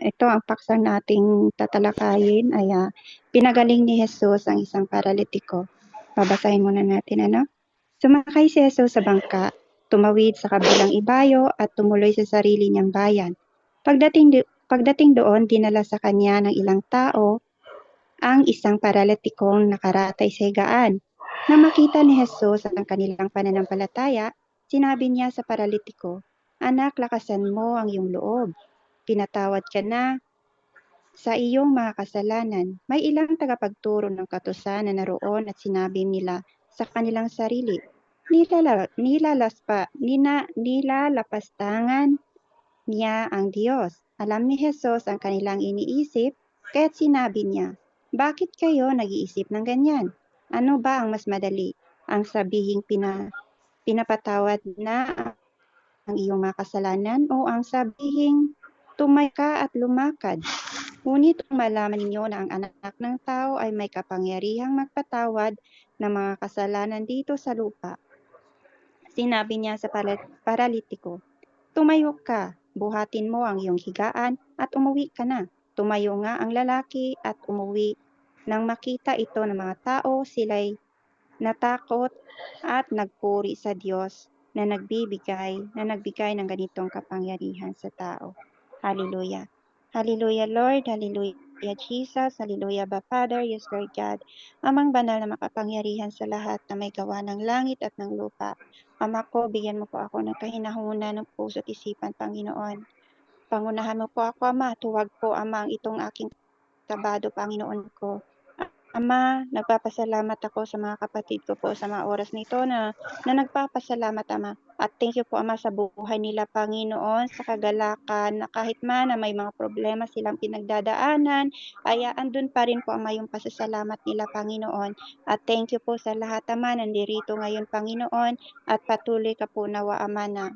Ito ang paksang nating tatalakayin ay pinagaling ni Jesus ang isang paralitiko. Babasahin muna natin ano. Sumakay si Jesus sa bangka, tumawid sa kabilang ibayo at tumuloy sa sarili niyang bayan. Pagdating doon, dinala sa kanya ng ilang tao ang isang paralitikong nakaratay sa higaan. Nang makita ni Jesus ang kanilang pananampalataya, sinabi niya sa paralitiko, "Anak, lakasan mo ang iyong loob. Pinatawad ka na sa iyong mga kasalanan." May ilang tagapagturo ng katusan na naroon at sinabi nila sa kanilang sarili, nilalapastangan niya ang Diyos. Alam ni Jesus ang kanilang iniisip, kaya't sinabi niya, "Bakit kayo nag-iisip ng ganyan? Ano ba ang mas madali? Ang sabihing pinapatawad na ang iyong mga kasalanan o ang sabihing tumayo ka at lumakad? Ngunit kung malaman ninyo na ang anak ng tao ay may kapangyarihang magpatawad ng mga kasalanan dito sa lupa." Sinabi niya sa paralitiko, "Tumayo ka, buhatin mo ang iyong higaan at umuwi ka na." Tumayo nga ang lalaki at umuwi. Nang makita ito ng mga tao, sila'y natakot at nagpuri sa Diyos na nagbigay ng ganitong kapangyarihan sa tao. Hallelujah. Hallelujah, Lord. Hallelujah, Jesus. Hallelujah, ba, Father. Yes, Lord God. Amang banal na makapangyarihan sa lahat na may gawa ng langit at ng lupa. Ama ko, bigyan mo po ako ng kahinahuna ng puso at isipan, Panginoon. Pangunahan mo po ako, Ama. Tuwag po, Ama, ang itong aking tabado, Panginoon ko. Ama, nagpapasalamat ako sa mga kapatid ko po sa mga oras nito na nagpapasalamat, Ama. At thank you po, Ama, sa buhay nila, Panginoon, sa kagalakan na kahit man na may mga problema silang pinagdadaanan, ay andun pa rin po, Ama, yung pasasalamat nila, Panginoon. At thank you po sa lahat, Ama, nandirito ngayon, Panginoon, at patuloy ka po nawa, Ama,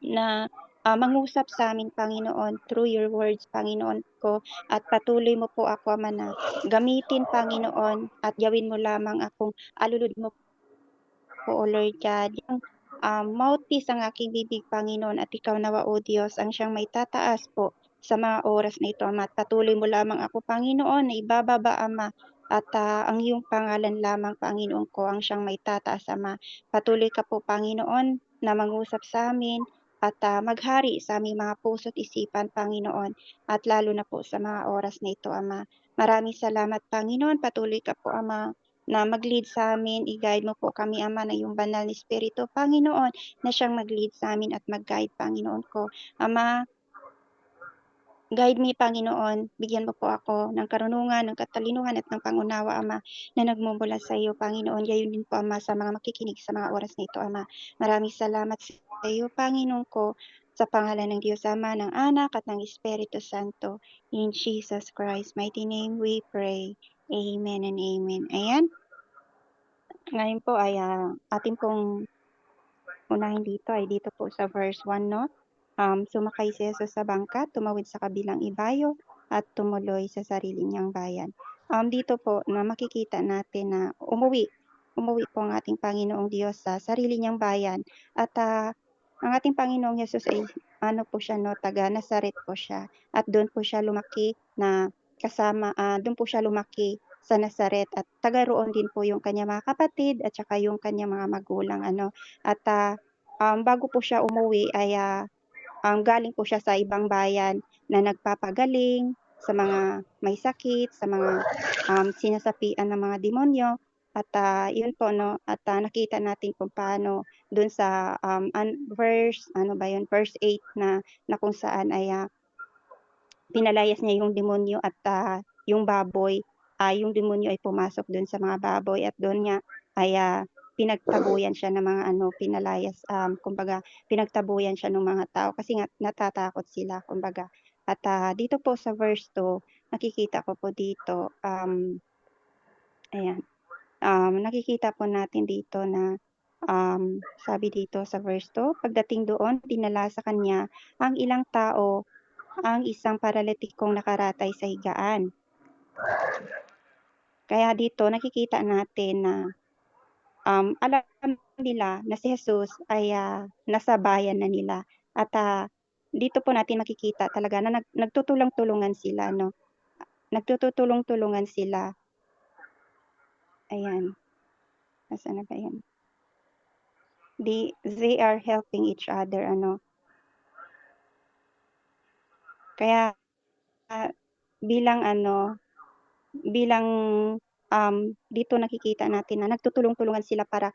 na mangusap sa amin, Panginoon, through your words, Panginoon ko, at patuloy mo po ako, Ama, na gamitin, Panginoon, at gawin mo lamang akong alulod mo po, O Lord God, yung mouthpiece ang aking bibig, Panginoon, at ikaw nawa, O Diyos, ang siyang may tataas po sa mga oras na ito, Ama, at patuloy mo lamang ako, Panginoon, na ibababa, Ama, at ang iyong pangalan lamang, Panginoon ko, ang siyang may tataas, Ama. Patuloy ka po, Panginoon, na mangusap sa amin, at maghari sa aming mga puso at isipan, Panginoon, at lalo na po sa mga oras na ito, Ama. Maraming salamat, Panginoon. Patuloy ka po, Ama, na mag-lead sa amin. I-guide mo po kami, Ama, na yung banal na Espiritu, Panginoon, na siyang mag-lead sa amin at mag-guide, Panginoon ko. Ama, guide me, Panginoon. Bigyan mo po ako ng karunungan, ng katalinuhan at ng pangunawa, Ama, na nagmumula sa iyo, Panginoon. Gayon din po, Ama, sa mga makikinig sa mga oras na ito, Ama. Maraming salamat sa iyo, Panginoon ko, sa pangalan ng Diyos Ama, ng Anak at ng Espiritu Santo. In Jesus Christ mighty name we pray. Amen and amen. Ayan. Ngayon po ay ating pong unahin dito ay dito po sa verse 1, no? Sumakay si Jesus sa bangka, tumawid sa kabilang ibayo, at tumuloy sa sarili niyang bayan. Dito po na makikita natin na umuwi po ang ating Panginoong Diyos sa sarili niyang bayan. At ang ating Panginoong Jesus ay ano po siya, no, taga Nazaret po siya. At doon po siya lumaki doon po siya lumaki sa Nazaret, at taga roon din po yung kanyang mga kapatid at saka yung kanyang mga magulang, ano. At bago po siya umuwi ay galing po siya sa ibang bayan na nagpapagaling sa mga may sakit, sa mga sinasapian ng mga demonyo. At yun po, no, at nakita natin kung paano dun sa verse 8 na kung saan ay pinalayas niya yung demonyo at yung baboy, yung demonyo ay pumasok dun sa mga baboy at doon niya ay pinagtabuyan siya ng mga pinalayas, kumbaga pinagtabuyan siya ng mga tao kasi nga natatakot sila, kumbaga. At dito po sa verse 2, nakikita ko po dito, ayan, nakikita po natin dito na sabi dito sa verse 2, pagdating doon, dinala sa kanya ang ilang tao ang isang paralitikong nakaratay sa higaan. Kaya dito nakikita natin na alam nila na si Jesus ay nasa bayan na nila, at dito po natin makikita talaga na nagtutulong-tulungan sila 'no, nagtutulong-tulungan sila. Ayan, nasaan na ba 'yan? They are helping each other ano. Kaya bilang ano, bilang, dito nakikita natin na nagtutulong-tulungan sila para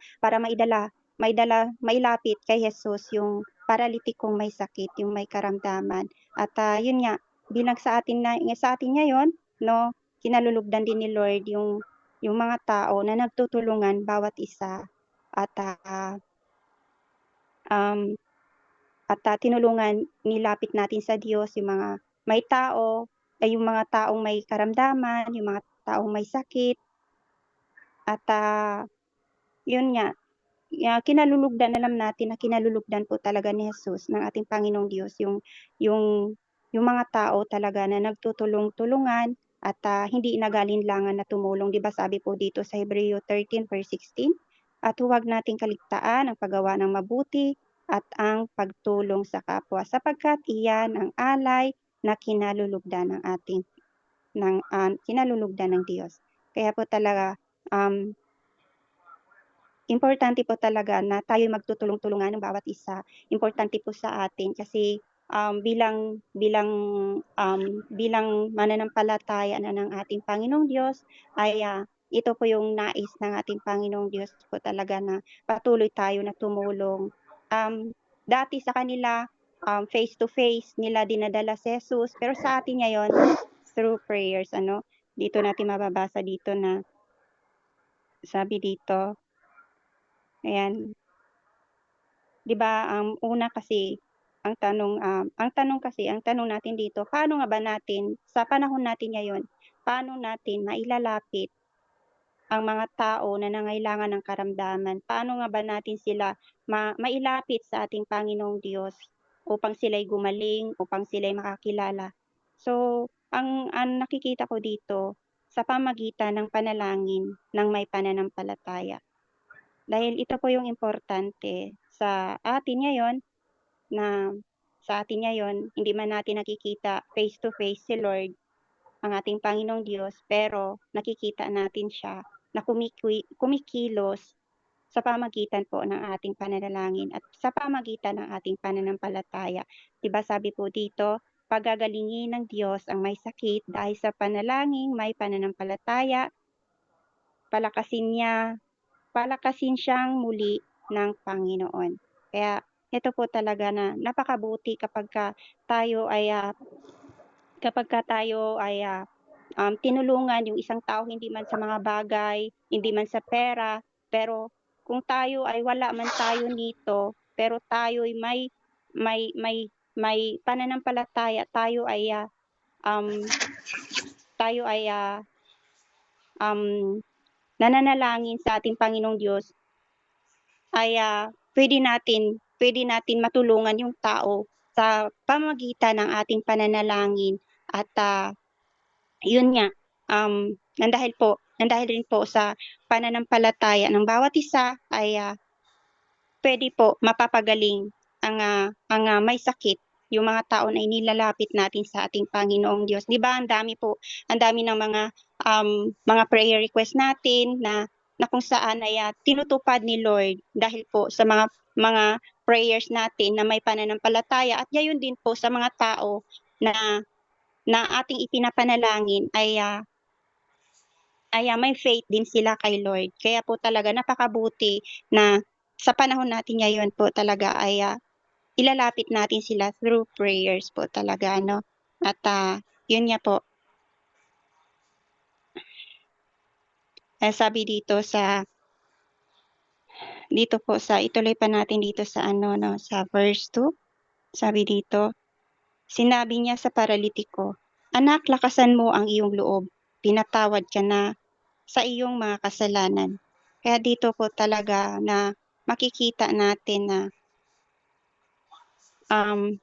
mailapit kay Jesus yung paralitikong may sakit, yung may karamdaman. At, yun nga, bilang sa atin ngayon 'no, kinalulugdan din ni Lord yung mga tao na nagtutulungan bawat isa at, um, tinulungan, nilapit natin sa Diyos yung mga may tao, ay yung mga taong may karamdaman, yung mga taong may sakit at, yun nga, alam natin na kinalulugdan po talaga ni Jesus ng ating Panginoong Diyos yung yung mga tao talaga na nagtutulong-tulungan at, hindi inaalinlangan na tumulong. 'Di ba sabi po dito sa Hebreo 13 verse 16, "At huwag nating kaligtaan ang paggawa ng mabuti at ang pagtulong sa kapwa, sapagkat iyan ang alay na kinalulugdan ng Diyos." Kaya po talaga, importante po talaga na tayo'y magtutulong-tulungan ng bawat isa. Importante po sa atin kasi, bilang mananampalataya na ng ating Panginoong Diyos ay, ito po yung nais ng ating Panginoong Diyos po talaga na patuloy tayo na tumulong. Dati sa kanila, face to face nila dinadala si Jesus, pero sa atin ngayon through prayers ano. Dito natin mababasa dito na sabi dito, ayan. 'Di ba, ang tanong natin dito, paano nga ba natin sa panahon natin ngayon, paano natin mailalapit ang mga tao na nangangailangan ng karamdaman? Paano nga ba natin sila mailapit sa ating Panginoong Diyos upang sila'y gumaling, upang sila'y makakilala? So, ang nakikita ko dito sa pamamagitan ng panalangin ng may pananampalataya. Dahil ito po yung importante na sa atin ngayon, hindi man natin nakikita face to face si Lord, ang ating Panginoong Diyos, pero nakikita natin siya na kumikilos sa pamagitan po ng ating pananalangin at sa pamagitan ng ating pananampalataya. 'Di ba sabi po dito, pagagalingin ng Diyos ang may sakit dahil sa panalangin may pananampalataya, palakasin palakasin siyang muli ng Panginoon. Kaya ito po talaga na napakabuti kapagka tayo ay, tinulungan yung isang tao hindi man sa mga bagay, hindi man sa pera, pero kung tayo ay wala man tayo nito, pero tayo'y may may may pananampalataya, um, tayo ay, nananalangin sa ating Panginoong Diyos ay, puwede natin matulungan yung tao sa pamamagitan ng ating pananalangin at, yun nga, nang dahil rin po sa pananampalataya ng bawat isa ay, puwede po mapapagaling ang may sakit, yung mga tao na inilalapit natin sa ating Panginoong Diyos. 'Di ba ang dami ng mga prayer request natin na kung saan ay, tinutupad ni Lord dahil po sa mga prayers natin na may pananampalataya at gayon din po sa mga tao na na ating ipinapanalangin ay, may faith din sila kay Lord. Kaya po talaga napakabuti na sa panahon natin ngayon po talaga ay, ilalapit natin sila through prayers po talaga ano. At, yun nga po, sabi dito po ituloy pa natin dito sa ano 'no, sa verse 2, sabi dito, sinabi niya sa paralitiko, "Anak, lakasan mo ang iyong loob, pinatawad ka na sa iyong mga kasalanan." Kaya dito po talaga na makikita natin na, um,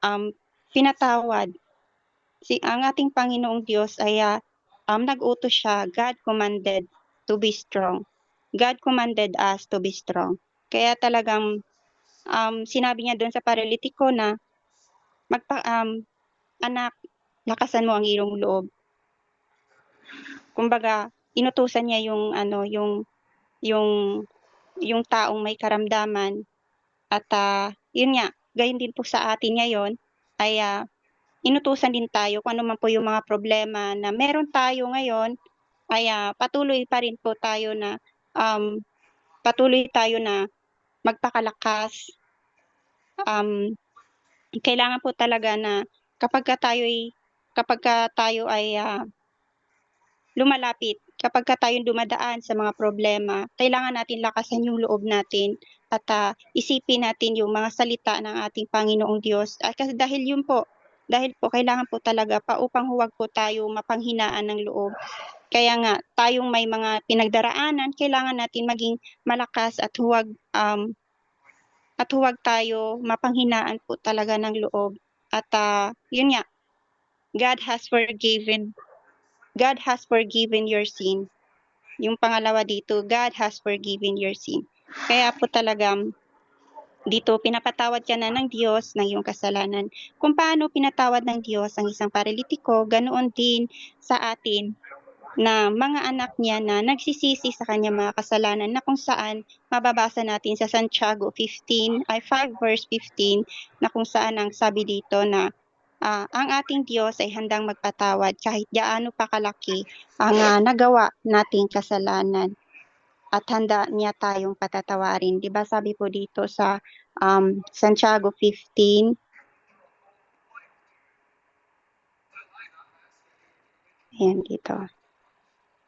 um, pinatawad ang ating Panginoong Diyos ay, nag-utos siya, God commanded to be strong. God commanded us to be strong. Kaya talagang sinabi niya doon sa paralitiko na anak, lakasan mo ang iyong loob. Kumbaga, inutusan niya yung ano, yung yung taong may karamdaman at yun nga, gayon din po sa atin ngayon ay inutusan din tayo kung ano man po yung mga problema na meron tayo ngayon ay patuloy pa rin po tayo na um, patuloy tayo na magpakalakas. Kailangan po talaga na kapag tayo ay lumalapit, kapagka tayong dumadaan sa mga problema, kailangan natin lakasan yung loob natin at isipin natin yung mga salita ng ating Panginoong Diyos. At kasi dahil po kailangan po talaga upang huwag po tayo mapanghinaan ng loob. Kaya nga tayong may mga pinagdaraanan, kailangan natin maging malakas at huwag tayo mapanghinaan po talaga ng loob. At yun nga, God has forgiven God has forgiven your sin. Yung pangalawa dito, God has forgiven your sin. Kaya po talagang dito pinapatawad ka na ng Diyos ng iyong kasalanan. Kung paano pinatawad ng Diyos ang isang paralitiko, ganoon din sa atin na mga anak niya na nagsisisi sa kanyang mga kasalanan, na kung saan mababasa natin sa Santiago 5 verse 15, na kung saan ang sabi dito na ang ating Diyos ay handang magpatawad kahit gaano pa kalaki ang nagawa nating kasalanan at handa niya tayong patatawarin. 'Di ba sabi po dito sa Santiago 15, ayan dito.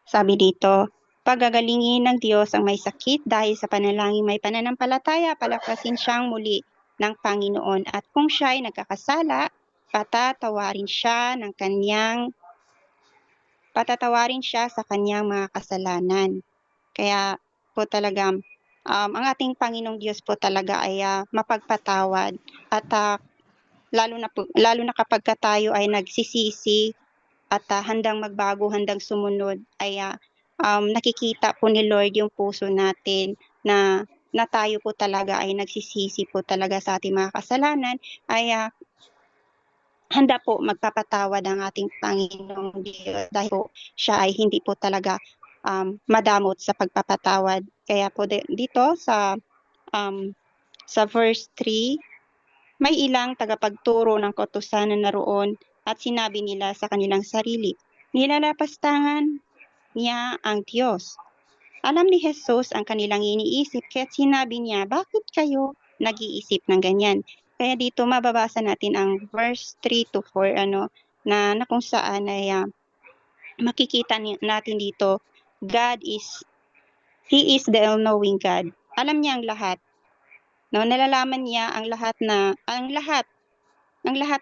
Sabi dito, pagagalingin ng Diyos ang may sakit dahil sa panalangin may pananampalataya, palakasin siyang muli ng Panginoon. At kung siya ay nagkakasala, patatawarin siya sa kanyang mga kasalanan. Kaya po talagang ang ating Panginoong Diyos po talaga ay mapagpatawad at lalo na kapag tayo ay nagsisisi at handang magbago, handang sumunod, ay nakikita po ni Lord yung puso natin na tayo po talaga ay nagsisisi po talaga sa ating mga kasalanan, ay handa po magpapatawad ang ating Panginoong Diyos dahil po siya ay hindi po talaga madamot sa pagpapatawad. Kaya po dito sa verse 3, may ilang tagapagturo ng kautusan na naroon at sinabi nila sa kanilang sarili, nilalapastangan niya ang Diyos. Alam ni Jesus ang kanilang iniisip kaya't sinabi niya, bakit kayo nag-iisip ng ganyan? Kaya dito mababasa natin ang verse 3 to 4 na kung saan ay makikita natin dito, He is the all-knowing God. Alam niya ang lahat. No, nalalaman niya ang lahat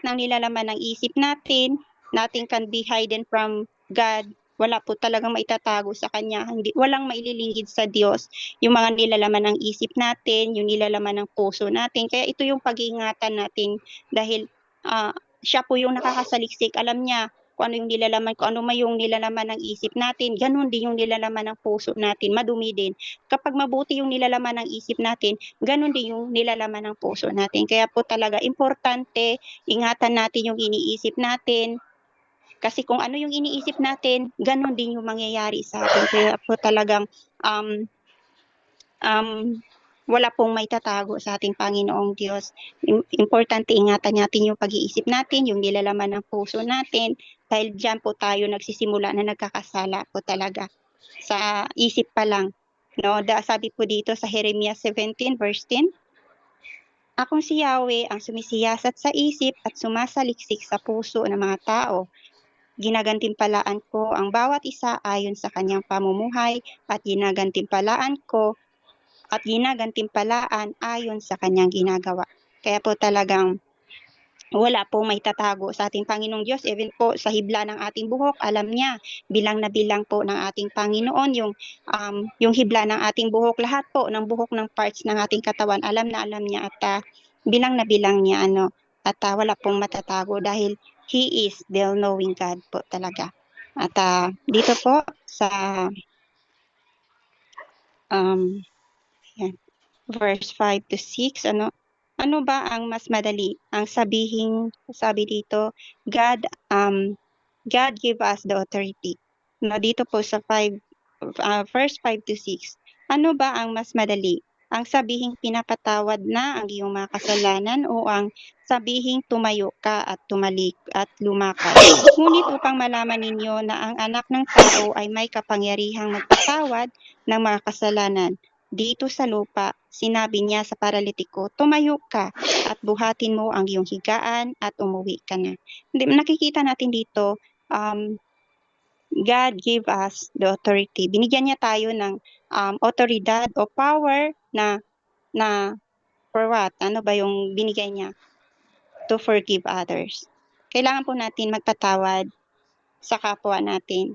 ng nilalaman ng isip natin. Nothing can be hidden from God. Wala po talagang maitatago sa Kanya. Walang maililingid sa Diyos. Yung mga nilalaman ng isip natin, yung nilalaman ng puso natin. Kaya ito yung pag-iingatan natin dahil siya po yung nakakasaliksik. Alam niya kung ano yung nilalaman, kung ano may yung nilalaman ng isip natin. Ganun din yung nilalaman ng puso natin. Madumi din. Kapag mabuti yung nilalaman ng isip natin, ganun din yung nilalaman ng puso natin. Kaya po talaga importante, ingatan natin yung iniisip natin. Kasi kung ano yung iniisip natin, ganun din yung mangyayari sa atin. Kaya po talagang wala pong may tatago sa ating Panginoong Diyos. Importante ingatan natin yung pag-iisip natin, yung nilalaman ng puso natin, dahil dyan po tayo nagsisimula na nagkakasala po talaga. Sa isip pa lang. No? Sabi po dito sa Jeremiah 17 verse 10, akong si Yahweh ang sumisiyasat sa isip at sumasaliksik sa puso ng mga tao. Ginagantimpalaan ko ang bawat isa ayon sa kanyang pamumuhay at ginagantimpalaan ayon sa kanyang ginagawa. Kaya po talagang wala pong may tatago sa ating Panginoong Diyos. Even po sa hibla ng ating buhok, alam niya, bilang na bilang po ng ating Panginoon yung hibla ng ating buhok, lahat po ng buhok ng parts ng ating katawan, alam niya at bilang na bilang niya at wala pong matatago dahil He is the all-knowing God po talaga. At dito po sa yan. verse 5 to 6, ano ba ang mas madali? Ang sabi dito, God, God give us the authority. Dito po sa verse 5 to 6, ano ba ang mas madali? Ang sabihing pinapatawad na ang iyong mga kasalanan o ang sabihing tumayo ka at tumalik at lumakad? Ngunit upang malaman ninyo na ang anak ng tao ay may kapangyarihang magpatawad ng mga kasalanan, dito sa lupa, sinabi niya sa paralitiko, tumayo ka at buhatin mo ang iyong higaan at umuwi ka na. Nakikita natin dito, God gave us the authority. Binigyan niya tayo ng otoridad o power na for what? Ano ba yung binigay niya? To forgive others. Kailangan po natin magpatawad sa kapwa natin.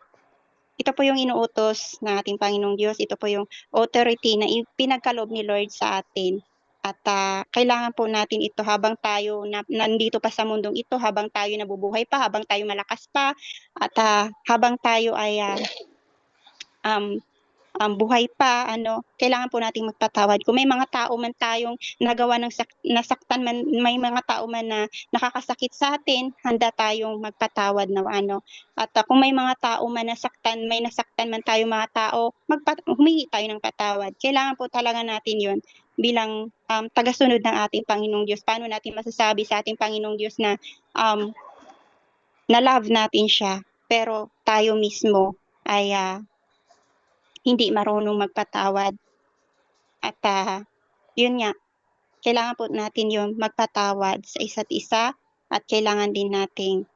Ito po yung inuutos ng ating Panginoong Diyos. Ito po yung authority na pinagkaloob ni Lord sa atin. At kailangan po natin ito habang tayo nandito pa sa mundong ito, habang tayo nabubuhay pa, habang tayo malakas pa, at habang tayo ay buhay pa, kailangan po nating magpatawad. Kung may mga tao man tayong nagawa ng nasaktan man, may mga tao man na nakakasakit sa atin, handa tayong magpatawad na At kung may mga tao man may nasaktan man tayong mga tao, humingi tayo ng patawad. Kailangan po talaga natin 'yon bilang tagasunod ng ating Panginoong Diyos. Paano natin masasabi sa ating Panginoong Diyos na na love natin siya, pero tayo mismo ay hindi marunong magpatawad. At yun nga, kailangan po natin yung magpatawad sa isa't isa at kailangan din nating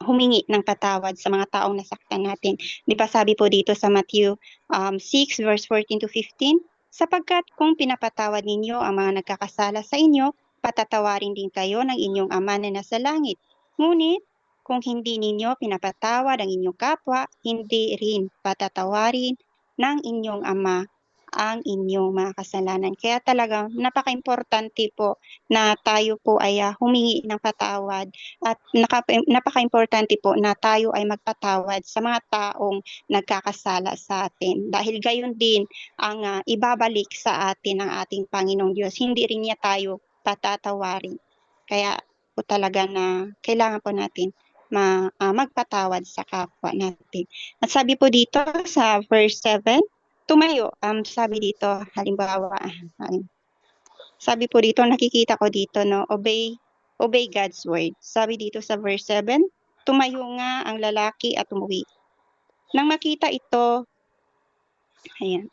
humingi ng patawad sa mga taong nasaktan natin. Di ba sabi po dito sa Matthew 6 verse 14 to 15, sapagkat kung pinapatawad ninyo ang mga nagkakasala sa inyo, patatawarin din kayo ng inyong Ama na nasa langit. Ngunit kung hindi ninyo pinapatawad ang inyong kapwa, hindi rin patatawarin ng inyong Ama ang inyong mga kasalanan. Kaya talaga napaka-importante po na tayo po ay humingi ng patawad at napaka-importante po na tayo ay magpatawad sa mga taong nagkakasala sa atin. Dahil gayon din ang ibabalik sa atin ng ating Panginoong Diyos. Hindi rin niya tayo patatawarin. Kaya po talaga na kailangan po natin magpatawad sa kapwa natin. At sabi po dito sa verse 7, tumayo, sabi dito, halimbawa, sabi po dito, nakikita ko dito, obey God's word. Sabi dito sa verse 7, tumayo nga ang lalaki at umuwi. Nang makita ito, ayan,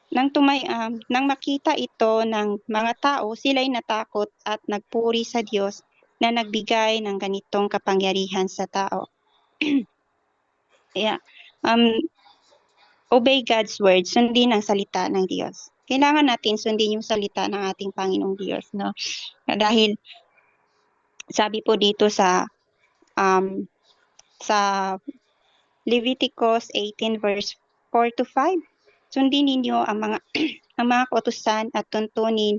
nang makita ito ng mga tao, sila'y natakot at nagpuri sa Diyos na nagbigay ng ganitong kapangyarihan sa tao. Yeah. Obey God's word, sundin ang salita ng Diyos. Kailangan natin sundin yung salita ng ating Panginoong Diyos, dahil sabi po dito sa Leviticus 18 verse 4 to 5, sundin ninyo ang mga ang mga kautusan at tuntuning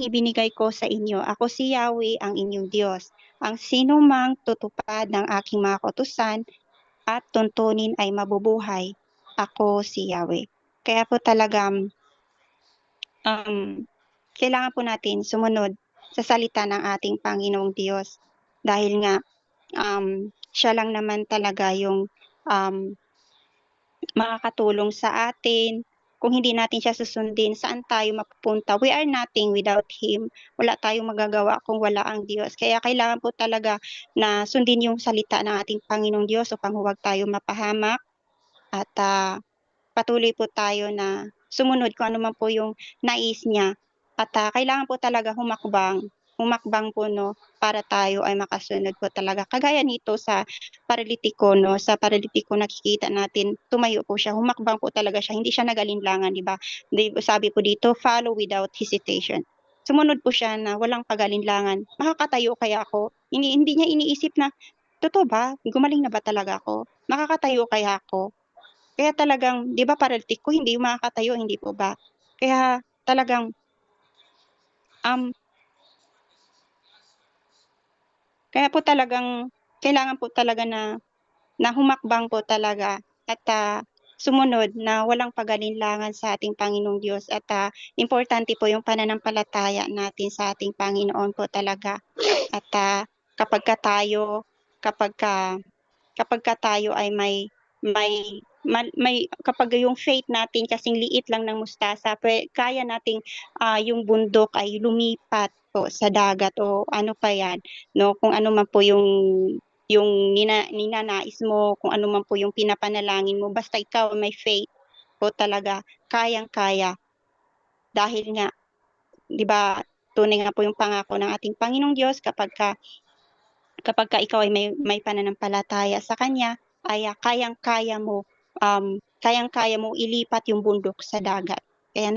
ibinigay ko sa inyo. Ako si Yahweh ang inyong Diyos. Ang sino mang tutupad ng aking mga kautusan at tuntunin ay mabubuhay. Ako si Yahweh. Kaya po talagang kailangan po natin sumunod sa salita ng ating Panginoong Diyos. Dahil nga, siya lang naman talaga yung makakatulong sa atin. Kung hindi natin siya susundin, saan tayo mapupunta? We are nothing without Him. Wala tayong magagawa kung wala ang Diyos. Kaya kailangan po talaga na sundin yung salita ng ating Panginoong Diyos upang huwag tayo mapahamak at patuloy po tayo na sumunod kung ano man po yung nais niya. At kailangan po talaga humakbang po para tayo ay makasunod po talaga. Kagaya nito sa paralitiko, sa paralitiko nakikita natin, tumayo po siya, humakbang po talaga siya, hindi siya nagalinlangan, di ba? Sabi po dito, follow without hesitation. Sumunod po siya na walang pagalinlangan. Makakatayo kaya ako? Hindi niya iniisip na, totoo ba? Gumaling na ba talaga ako? Makakatayo kaya ako? Kaya talagang, di ba paralitiko, hindi makakatayo, hindi po ba? Kaya talagang, kaya po talagang, kailangan po talaga na humakbang po talaga at sumunod na walang pag-alinlangan sa ating Panginoong Diyos at, importante po yung pananampalataya natin sa ating Panginoon po talaga. At, kapagka tayo kapagka kapagka tayo ay may kapag yung faith natin kasing liit lang ng mustasa kaya nating, yung bundok ay lumipat po sa dagat o ano pa yan 'no, kung ano man po yung ninanais mo, kung ano man po yung pinapanalangin mo basta ikaw may faith po talaga kayang-kaya. Dahil nga 'di ba tunay nga po yung pangako ng ating Panginoong Diyos kapagka ikaw ay may pananampalataya sa kanya ay, kayang-kaya mo ilipat yung bundok sa dagat. Kaya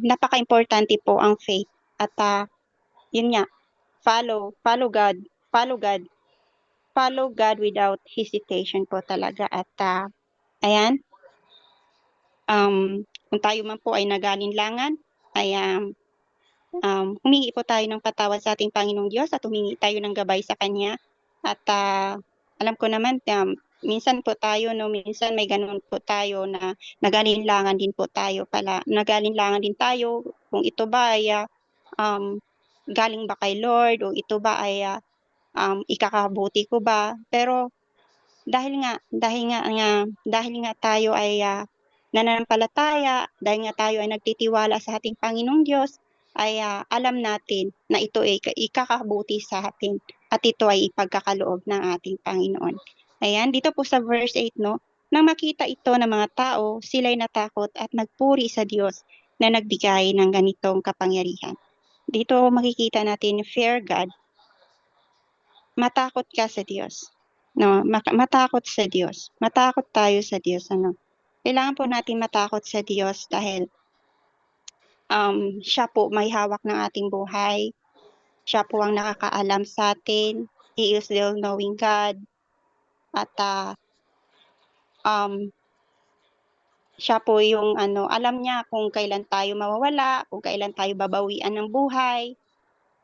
napakaimportante po ang faith at, yun nga, follow follow God follow God follow God without hesitation po talaga at, ayan, kung tayo man po ay nag-aalinlangan ay, humingi po tayo ng patawad sa ating Panginoong Diyos at humingi tayo ng gabay sa kanya at, alam ko naman, minsan po tayo 'no, minsan may gano'n po tayo na nag-aalinlangan din po tayo nag-aalinlangan din tayo kung ito ba ay, galing ba kay Lord o ito ba ay, ikakabuti ko ba? Pero dahil nga tayo ay, nananampalataya, dahil nga tayo ay nagtitiwala sa ating Panginoong Diyos, ay, alam natin na ito ay ikakabuti sa atin at ito ay ipagkakaloob ng ating Panginoon. Ayan, dito po sa verse 8 'no, nang makita ito ng mga tao, sila'y natakot at nagpuri sa Diyos na nagbigay ng ganitong kapangyarihan. Dito makikita natin fear God, matakot ka sa Diyos. 'No, matakot sa Diyos. Matakot tayo sa Diyos ano. Kailangan po natin matakot sa Diyos dahil, siya po may hawak ng ating buhay. Siya po ang nakakaalam sa'tin. He is the all-knowing God at, um, siya po yung ano, alam niya kung kailan tayo mawawala, kung kailan tayo babawian ng buhay.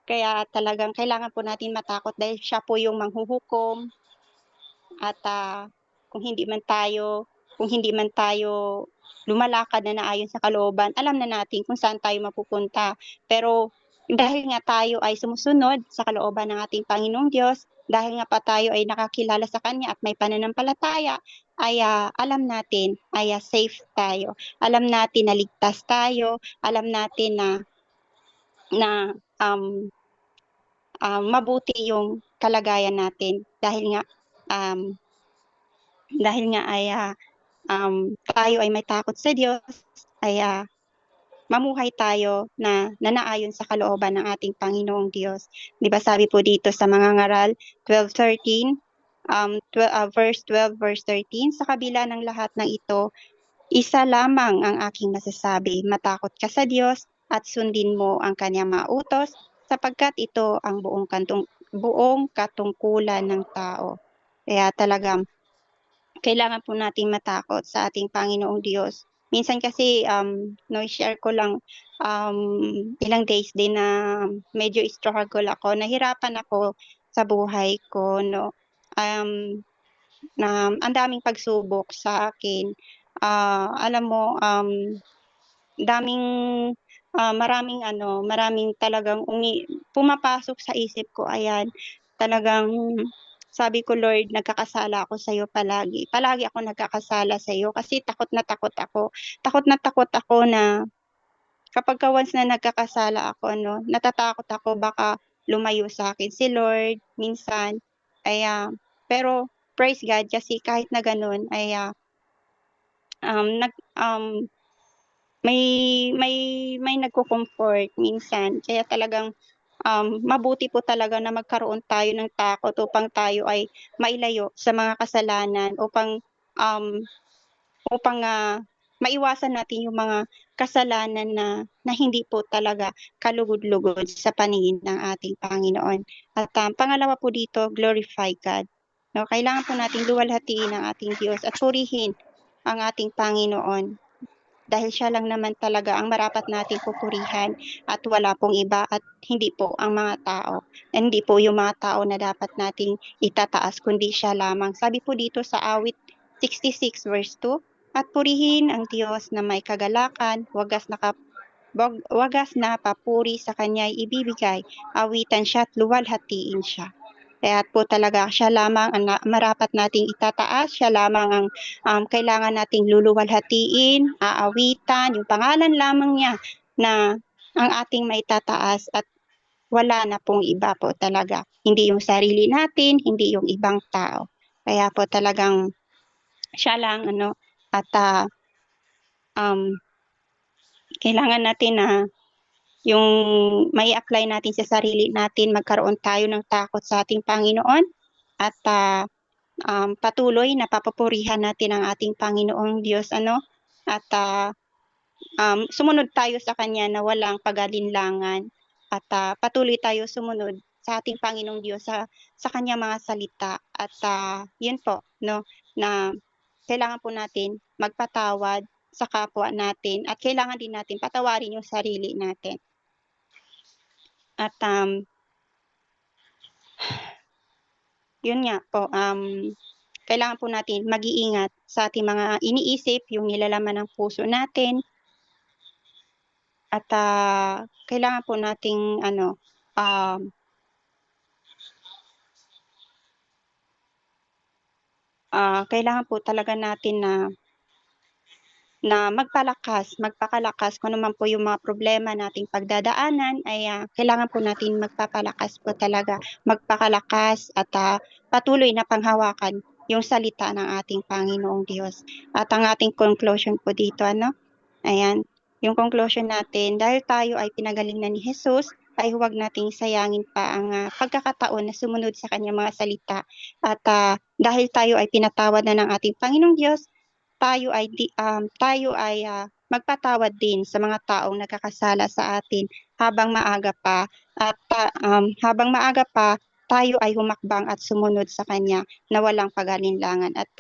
Kaya talagang kailangan po natin matakot dahil siya po yung manghuhukom. At, kung hindi man tayo lumalakad na naayon sa kalooban, alam na natin kung saan tayo mapupunta. Pero dahil nga tayo ay sumusunod sa kalooban ng ating Panginoong Diyos, dahil nga pa tayo ay nakakilala sa kanya at may pananampalataya, ay, alam natin ay, safe tayo. Alam natin na ligtas tayo, alam natin na, mabuti yung kalagayan natin um dahil nga ay, tayo ay may takot sa Diyos, ay, mamuhay tayo na nanaayon sa kalooban ng ating Panginoong Diyos. 'Di ba sabi po dito sa Mangangaral 12:13, verse 12, verse 13, "Sa kabila ng lahat ng ito, isa lamang ang aking masasabi, matakot ka sa Diyos at sundin mo ang kanyang mga utos, sapagkat ito ang buong katungkulan ng tao." Kaya talagang kailangan po nating matakot sa ating Panginoong Diyos. Minsan kasi, i-share ko lang, ilang days din na medyo struggle ako, nahirapan ako sa buhay ko 'no. Na ang daming pagsubok sa akin. Alam mo, daming, maraming talagang pumapasok sa isip ko, ayan. Talagang sabi ko, "Lord, nagkakasala ako sa'yo palagi. Palagi ako nagkakasala sa'yo kasi takot na takot ako. Takot na takot ako na kapagka once na nagkakasala ako ano, natatakot ako baka lumayo sa'kin si Lord minsan." Ay, pero praise God kasi kahit na gano'n ay, um, nag may may may nagko-comfort minsan kaya talagang, mabuti po talaga na magkaroon tayo ng takot upang tayo ay mailayo sa mga kasalanan um, upang, maiwasan natin yung mga kasalanan na hindi po talaga kalugod-lugod sa paningin ng ating Panginoon. At, pangalawa po dito, glorify God. 'No, kailangan po nating luwalhatiin ang ating Diyos at purihin ang ating Panginoon. Dahil siya lang naman talaga ang marapat nating pupurihan at wala pong iba at hindi po ang mga tao. Hindi po yung mga tao na dapat nating itataas kundi siya lamang. Sabi po dito sa awit 66 verse 2, at purihin ang Diyos na may kagalakan, wagas na papuri sa kanya'y ibibigay, awitan siya at luwalhatiin siya. Kaya po talaga siya lamang ang marapat nating itataas, siya lamang ang kailangan nating luluwalhatiin, aawitan, yung pangalan lamang niya na ang ating maitataas at wala na pong iba po talaga. Hindi yung sarili natin, hindi yung ibang tao. Kaya po talagang siya lang at kailangan natin na yung may apply natin sa sarili natin, magkaroon tayo ng takot sa ating Panginoon at patuloy na papupurihan natin ang ating Panginoong Diyos at sumunod tayo sa Kanya na walang pag-alinlangan at patuloy tayo sumunod sa ating Panginoong Diyos sa Kanyang mga salita at yun po na kailangan po natin magpatawad sa kapwa natin at kailangan din natin patawarin yung sarili natin. At yun nga po, kailangan po natin mag-iingat sa ating mga iniisip, yung nilalaman ng puso natin. At kailangan po nating kailangan po talaga natin na magpakalakas kung ano man po yung mga problema nating pagdadaanan ay kailangan po natin magpapalakas po talaga, magpakalakas at patuloy na panghawakan yung salita ng ating Panginoong Diyos. At ang ating conclusion po dito, ayan, yung conclusion natin, dahil tayo ay pinagaling na ni Jesus, ay huwag nating sayangin pa ang pagkakataon na sumunod sa kanyang mga salita. At dahil tayo ay pinatawad na ng ating Panginoong Diyos, tayo ay magpatawad din sa mga taong nagkakasala sa atin habang maaga pa at habang maaga pa tayo ay humakbang at sumunod sa kanya na walang pag-alinlangan at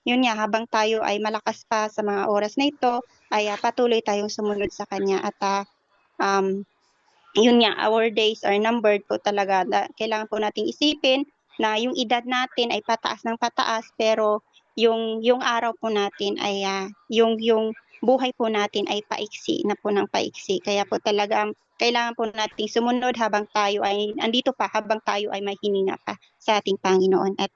yun nga, habang tayo ay malakas pa sa mga oras na ito ay patuloy tayong sumunod sa kanya at yun nga, our days are numbered po talaga. Kailangan po nating isipin na yung edad natin ay pataas ng pataas pero yung araw po natin ay yung buhay po natin ay paiksi na po ng paiksi. Kaya po talagang kailangan po nating sumunod habang tayo ay andito pa, habang tayo ay may hininga pa sa ating Panginoon. At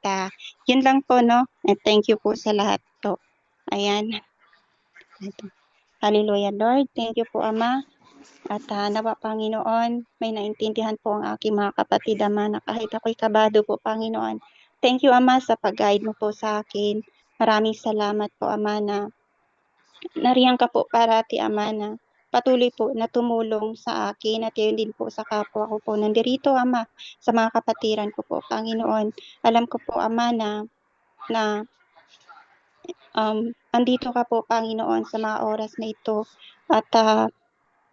yun lang po, and thank you po sa lahat po. Ayan. Hallelujah, Lord. Thank you po, Ama. At nawa, Panginoon, may naintindihan po ang aking mga kapatid, Ama, na kahit ako'y kabado po, Panginoon. Thank you, Ama, sa pag-guide mo po sa akin. Maraming salamat po, Ama, na nariyan ka po parati, Ama, na patuloy po na tumulong sa akin at yun din po sa kapwa ko po. Nandirito, Ama, sa mga kapatiran ko po, Panginoon. Alam ko po, Ama, na andito ka po, Panginoon, sa mga oras na ito. At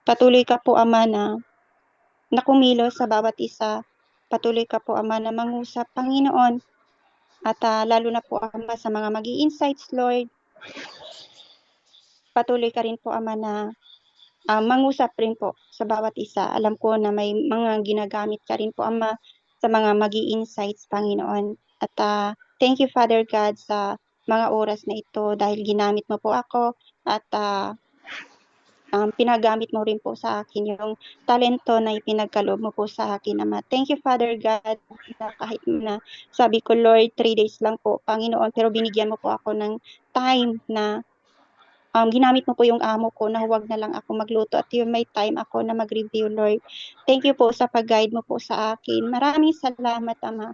patuloy ka po, Ama, na kumilos sa bawat isa. Patuloy ka po, Ama, na mangusap, Panginoon. At lalo na po, Ama, sa mga mag-i-insights, Lord. Patuloy ka rin po, Ama, na mangusap rin po sa bawat isa. Alam ko na may mga ginagamit ka rin po, Ama, sa mga mag-i-insights, Panginoon. At thank you, Father God, sa mga oras na ito dahil ginamit mo po ako at pinagamit mo rin po sa akin yung talento na ipinagkaloob mo po sa akin, Ama. Thank you, Father God, na kahit na sabi ko, Lord, 3 days lang po, Panginoon, pero binigyan mo po ako ng time na ginamit mo po yung amo ko na huwag na lang ako magluto at yung may time ako na mag-review, Lord. Thank you po sa pag-guide mo po sa akin. Maraming salamat, Ama.